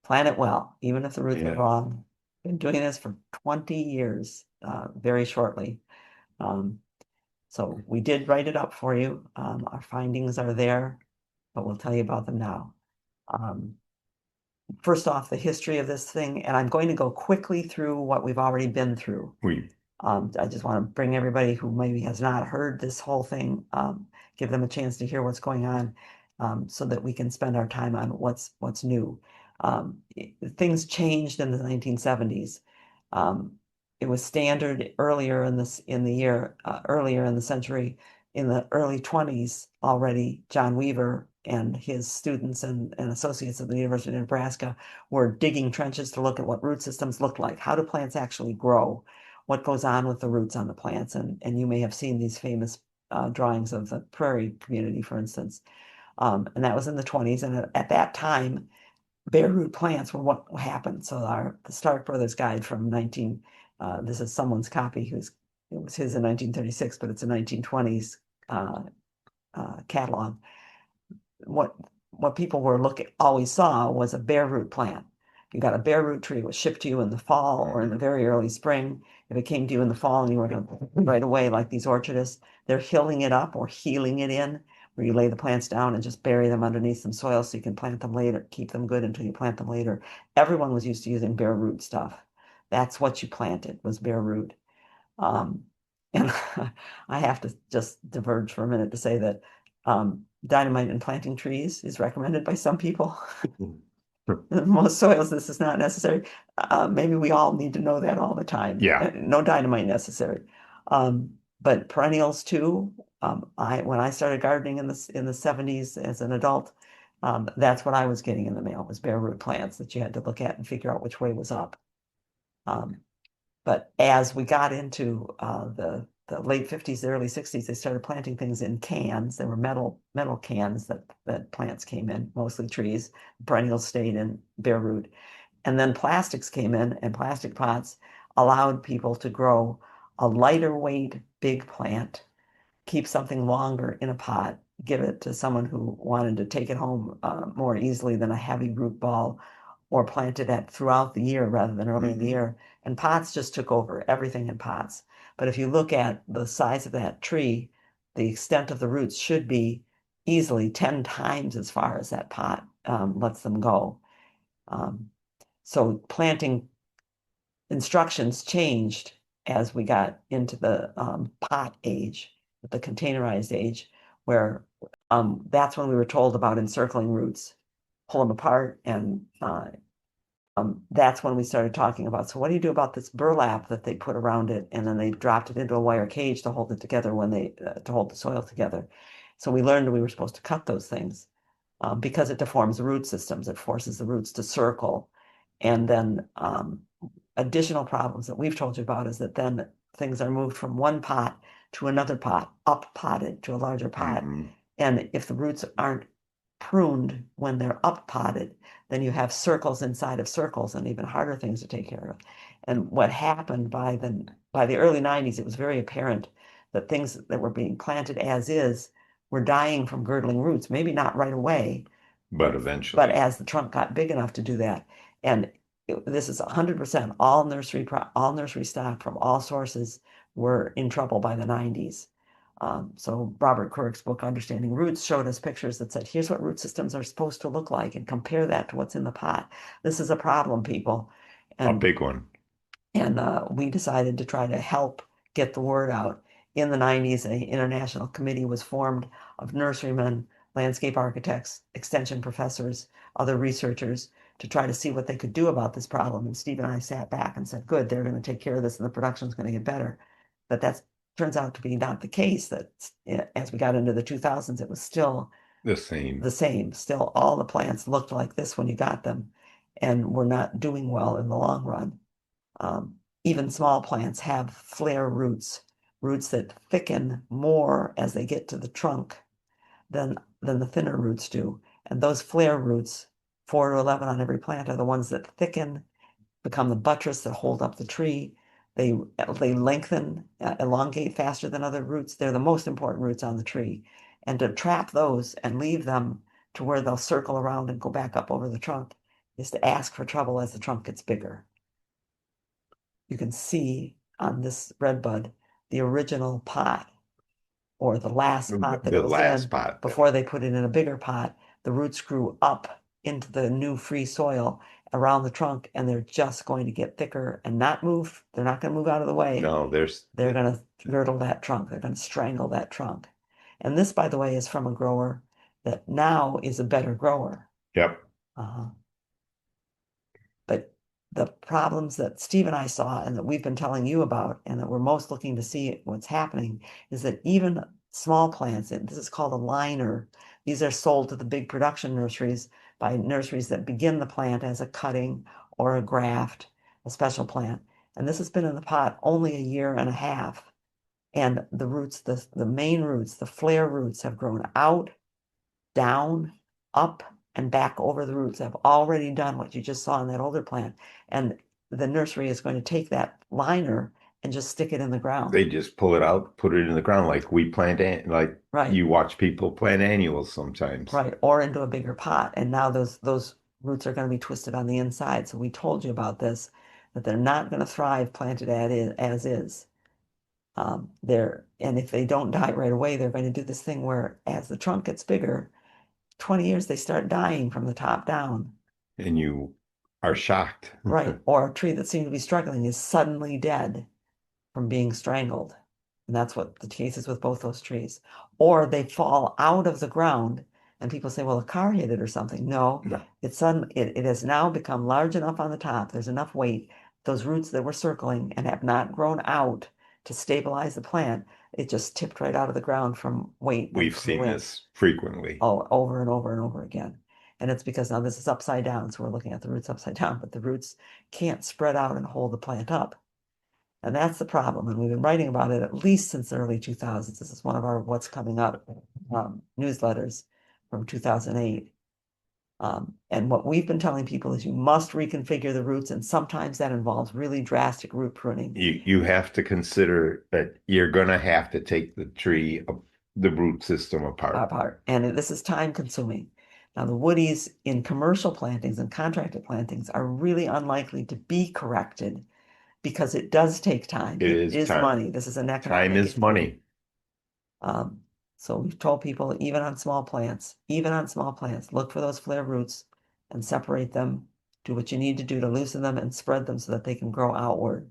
Plan it well, even if the roots are Yeah. wrong. Been doing this for 20 years, very shortly. Um, so we did write it up for you. Our findings are there, but we'll tell you about them now. Um, First off, the history of this thing, and I'm going to go quickly through what we've already been through. We I just want to bring everybody who maybe has not heard this whole thing, give them a chance to hear what's going on, so that we can spend our time on what's new. Things changed in the 1970s. It was standard earlier in this in the year earlier in the century, in the early 20s already. John Weaver and his students and associates at the University of Nebraska were digging trenches to look at what root systems look like. How do plants actually grow? What goes on with the roots on the plants? And you may have seen these famous drawings of the prairie community, for instance. And that was in the 20s. And at that time, bare root plants were what happened. So the Stark Brothers Guide from this is someone's copy it was his in 1936, but it's a 1920s uh, catalog. What what people were looking always saw was a bare root plant. You got a bare root tree, it was shipped to you in the fall or in the very early spring. If it came to you in the fall and you were going to right away, like these orchardists, they're hilling it up or healing it in, where you lay the plants down and just bury them underneath some soil so you can plant them later, keep them good until you plant them later. Everyone was used to using bare root stuff. That's what you planted, was bare root. Um, and I have to just diverge for a minute to say that dynamite in planting trees is recommended by some people. In most soils, this is not necessary. Maybe we all need to know that all the time. yeah. No dynamite necessary. But perennials too. When I started gardening in the 70s as an adult, that's what I was getting in the mail, was bare root plants that you had to look at and figure out which way was up. Um, but as we got into the late 50s, the early 60s, they started planting things in cans. There were metal cans that plants came in, mostly trees. Perennials stayed in bare root. And then plastics came in, and plastic pots allowed people to grow a lighter weight big plant, keep something longer in a pot, give it to someone who wanted to take it home more easily than a heavy root ball, or plant it at throughout the year rather than early in the year. And pots just took over, everything in pots. But if you look at the size of that tree, the extent of the roots should be easily 10 times as far as that pot lets them go. Um, so planting instructions changed as we got into the pot age, the containerized age, where that's when we were told about encircling roots, pull them apart, and that's when we started talking about, so what do you do about this burlap that they put around it, and then they dropped it into a wire cage to hold it together to hold the soil together. So we learned we were supposed to cut those things because it deforms the root systems. It forces the roots to circle. And then additional problems that we've told you about is that then things are moved from one pot to another pot, up potted to a larger pot. Mm-hmm. And if the roots aren't pruned when they're up potted, then you have circles inside of circles and even harder things to take care of. And what happened by the early 90s, it was very apparent that things that were being planted as is were dying from girdling roots, maybe not right away, But but eventually. as the trunk got big enough to do that. And this is 100% all nursery stock from all sources were in trouble by the 90s. So Robert Quirk's book, Understanding Roots, showed us pictures that said, here's what root systems are supposed to look like, and compare that to what's in the pot. This is a problem, people. A And big one. we decided to try to help get the word out. In the 90s, an international committee was formed of nurserymen, landscape architects, extension professors, other researchers to try to see what they could do about this problem. And Steve and I sat back and said, good, they're going to take care of this and the production's going to get better. But that turns out to be not the case, that as we got into the 2000s, it was still The same. the same. Still, all the plants looked like this when you got them and were not doing well in the long run. Even small plants have flare roots, roots that thicken more as they get to the trunk than the thinner roots do. And those flare roots, 4 to 11 on every plant, are the ones that thicken, become the buttress that hold up the tree. They lengthen, elongate faster than other roots. They're the most important roots on the tree. And to trap those and leave them to where they'll circle around and go back up over the trunk is to ask for trouble as the trunk gets bigger. You can see on this red bud the original pot or the last pot that The it was last in pot. before they put it in a bigger pot. The roots grew up into the new free soil around the trunk, and they're just going to get thicker and not move. They're not going to move out of the way. No, They're going to girdle that trunk. They're going to strangle that trunk. And this, by the way, is from a grower that now is a better grower. yep. Uh-huh. But the problems that Steve and I saw and that we've been telling you about and that we're most looking to see what's happening is that even small plants, and this is called a liner, these are sold to the big production nurseries by nurseries that begin the plant as a cutting or a graft, a special plant. And this has been in the pot only a year and a half. And the roots, the main roots, the flare roots have grown out, down, up, and back over the roots. I've already done what you just saw in that older plant. And the nursery is going to take that liner and just stick it in the ground. They just pull it out, put it in the ground like we plant, like Right, you watch people plant annuals sometimes. right. Or into a bigger pot. And now those roots are going to be twisted on the inside. So we told you about this, that they're not going to thrive planted as is. And if they don't die right away, they're going to do this thing where as the trunk gets bigger, 20 years they start dying from the top down. And you are shocked. Right. Or a tree that seemed to be struggling is suddenly dead from being strangled. And that's what the case is with both those trees. Or they fall out of the ground and people say, well, a car hit it or something. No, No, it has now become large enough on the top. There's enough weight. Those roots that were circling and have not grown out to stabilize the plant, it just tipped right out of the ground from weight and we've from the seen wind. this frequently. Oh, over and over and over again. And it's because now this is upside down, so we're looking at the roots upside down, but the roots can't spread out and hold the plant up. And that's the problem. And we've been writing about it at least since the early 2000s. This is one of our What's Coming Up newsletters from 2008. And what we've been telling people is you must reconfigure the roots, and sometimes that involves really drastic root pruning. You have to consider that you're gonna have to take the tree, the root system apart. And this is time consuming. Now, the woodies in commercial plantings and contracted plantings are really unlikely to be corrected because it does take time. It It is is time. money. This is an Time economic is issue. money. So we've told people, even on small plants, look for those flare roots and separate them. Do what you need to do to loosen them and spread them so that they can grow outward.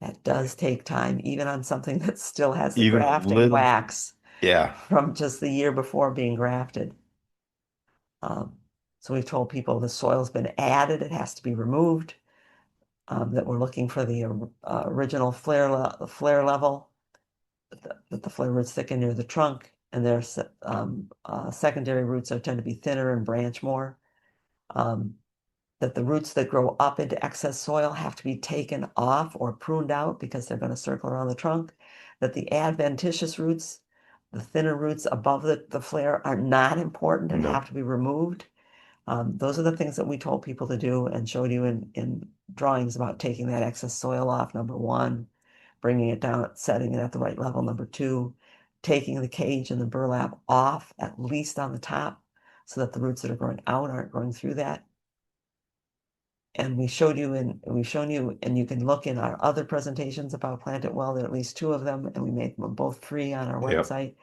That does take time, even on something that still has the Even a grafting little, wax yeah. from just the year before being grafted. Um, so we've told people the soil's been added, it has to be removed, that we're looking for the original flare level, that the flare roots thicken near the trunk, and their secondary roots tend to be thinner and branch more. That the roots that grow up into excess soil have to be taken off or pruned out because they're going to circle around the trunk. That the adventitious roots, the thinner roots above the flare, are not important and have No. to be removed. Those are the things that we told people to do and showed you in drawings about taking that excess soil off, number one, bringing it down, setting it at the right level, number two, taking the cage and the burlap off, at least on the top, so that the roots that are growing out aren't growing through that. And we've shown you, and you can look in our other presentations about Plant It Well, there are at least two of them, and we made them both free on our Yep. website.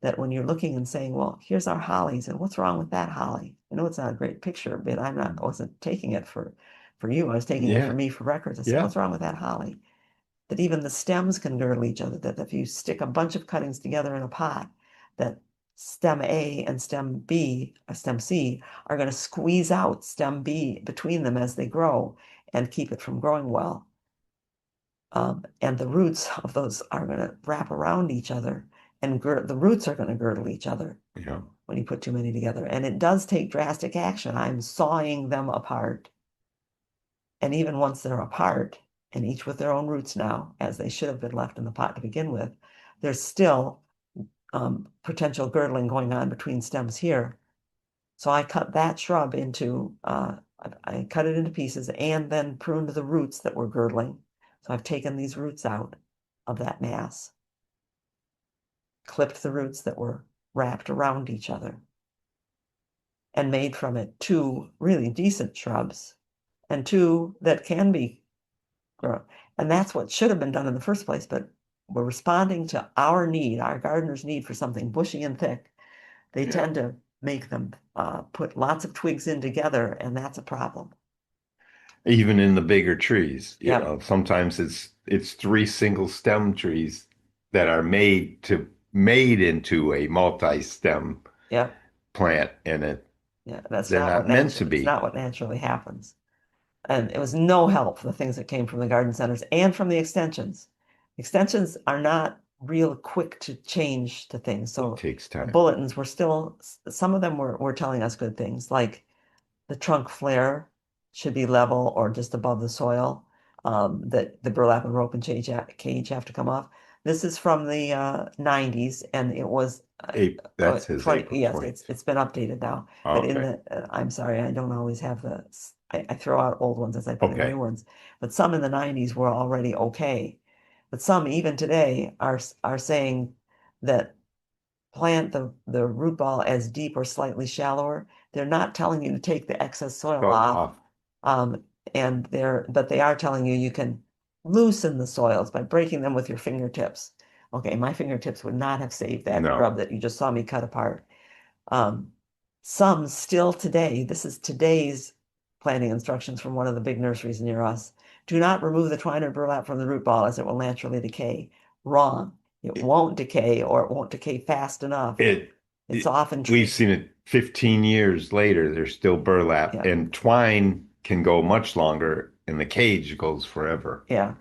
That when you're looking and saying, well, here's our hollies, and what's wrong with that holly? I know it's not a great picture, but I wasn't taking it for you. I was taking it for Yeah. me for records. I said, Yeah. what's wrong with that holly? That even the stems can girdle each other, that if you stick a bunch of cuttings together in a pot, that stem A and stem B, or stem C, are going to squeeze out stem B between them as they grow and keep it from growing well. And the roots of those are going to wrap around each other, and the roots are going to girdle each other Yeah. when you put too many together. And it does take drastic action. I'm sawing them apart. And even once they're apart, and each with their own roots now, as they should have been left in the pot to begin with, there's still potential girdling going on between stems here. So I cut that shrub into, I cut it into pieces and then pruned the roots that were girdling. So I've taken these roots out of that mass, clipped the roots that were wrapped around each other. and made from it two really decent shrubs and two that can be grown. And that's what should have been done in the first place, but we're responding to our need, our gardeners' need for something bushy and thick. They Yeah. tend to make them put lots of twigs in together, and that's a problem. Even in the bigger trees, Yep, sometimes it's three single stem trees that are made into a multi-stem yep, plant, and yeah. they're not meant to It's be. not what naturally happens. And it was no help for the things that came from the garden centers and from the extensions. Extensions are not real quick to change to things. It So takes the time. bulletins were still, some of them were telling us good things, like the trunk flare should be level or just above the soil, that the burlap and rope and cage have to come off. This is from the 90s, and it was That says 20, April yes, 20. it's been updated now. But in Okay. the, I'm sorry, I don't always have I throw out old ones as I put in new Okay. ones. But some in the 90s were already okay. But some even today are saying that plant the root ball as deep or slightly shallower. They're not telling you to take the excess soil So off. off. Um, but they are telling you can loosen the soils by breaking them with your fingertips. Okay, my fingertips would not have saved that No. shrub that you just saw me cut apart. Um, some still today, this is today's planting instructions from one of the big nurseries near us. Do not remove the twine or burlap from the root ball as it will naturally decay. Wrong. It It, won't decay or it won't decay fast enough. it, It's often we've treated. seen it 15 years later. There's still burlap, Yeah, and twine can go much longer, and the cage goes forever. yeah.